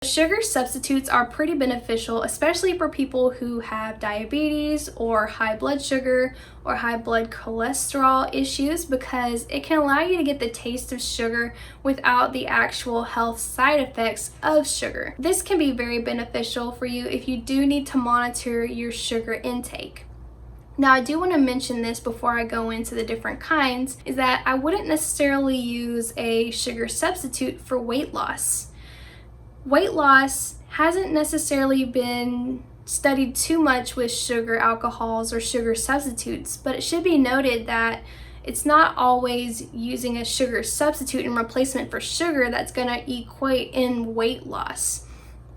Sugar substitutes are pretty beneficial, especially for people who have diabetes or high blood sugar or high blood cholesterol issues, because it can allow you to get the taste of sugar without the actual health side effects of sugar. This can be very beneficial for you if you do need to monitor your sugar intake. Now, I do want to mention this before I go into the different kinds, is that I wouldn't necessarily use a sugar substitute for weight loss. Weight loss hasn't necessarily been studied too much with sugar alcohols or sugar substitutes, but it should be noted that it's not always using a sugar substitute in replacement for sugar that's going to equate in weight loss.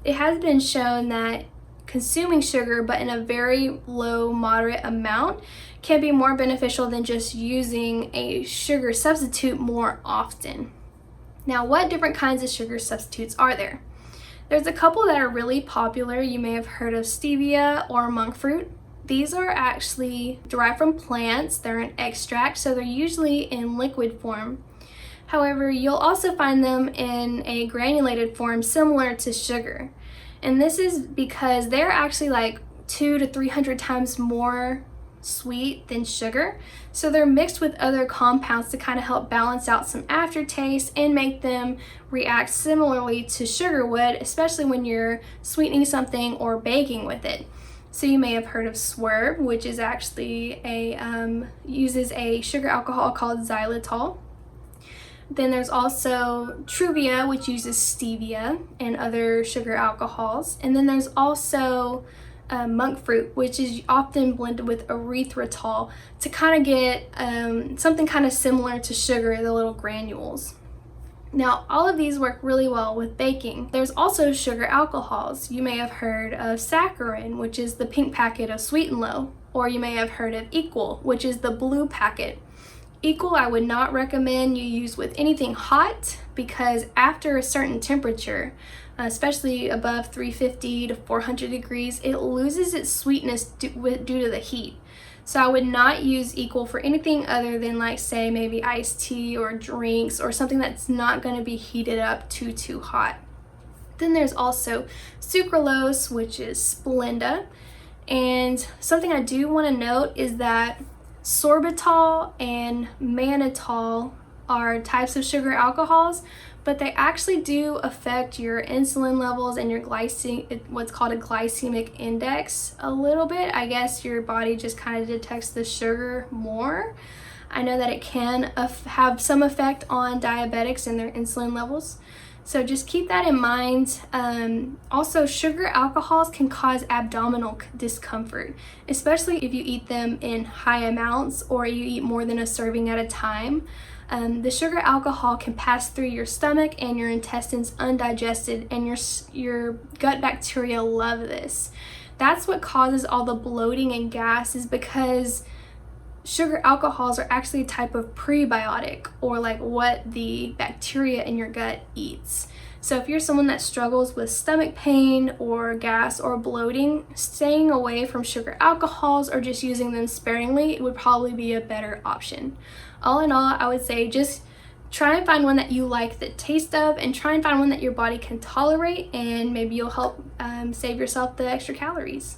It has been shown that consuming sugar, but in a very low, moderate amount, can be more beneficial than just using a sugar substitute more often. Now, what different kinds of sugar substitutes are there? There's a couple that are really popular. You may have heard of stevia or monk fruit. These are actually derived from plants. They're an extract, so they're usually in liquid form. However, you'll also find them in a granulated form similar to sugar. And this is because they're actually like 200 to 300 times more sweet than sugar. So they're mixed with other compounds to kind of help balance out some aftertaste and make them react similarly to sugar would, especially when you're sweetening something or baking with it. So you may have heard of 𝗀𝗃, which is actually uses a sugar alcohol called 𝗀𝗃. Then there's also 𝗃𝗃𝘀𝗃, which uses stevia and other sugar alcohols. And then there's also monk fruit, which is often blended with erythritol to kind of get something kind of similar to sugar, the little granules. Now, all of these work really well with baking. There's also sugar alcohols. You may have heard of saccharin, which is the pink packet of 𝗰𝗂𝘀𝘀𝗃, or you may have heard of 𝗰𝘂𝘂𝘀𝗃, which is the blue packet. 𝗰𝘂𝘂𝘀 I would not recommend you use with anything hot, because after a certain temperature, especially above 350 to 400 degrees, it loses its sweetness due to the heat. So I would not use 𝗰𝘂𝘂𝘀𝘀 for anything other than, like, say maybe iced tea or drinks or something that's not going to be heated up too hot. Then there's also sucralose, which is Splenda. And something I do want to note is that sorbitol and mannitol are types of sugar alcohols, but they actually do affect your insulin levels and your what's called a glycemic index a little bit. I guess your body just kind of detects the sugar more. I know that it can have some effect on diabetics and their insulin levels. So just keep that in mind. Also, sugar alcohols can cause abdominal discomfort, especially if you eat them in high amounts or you eat more than a serving at a time. The sugar alcohol can pass through your stomach and your intestines undigested, and your gut bacteria love this. That's what causes all the bloating and gas, is because sugar alcohols are actually a type of prebiotic, or like what the bacteria in your gut eats. So if you're someone that struggles with stomach pain or gas or bloating, staying away from sugar alcohols or just using them sparingly would probably be a better option. All in all, I would say just try and find one that you like the taste of, and try and find one that your body can tolerate, and maybe you'll help save yourself the extra calories.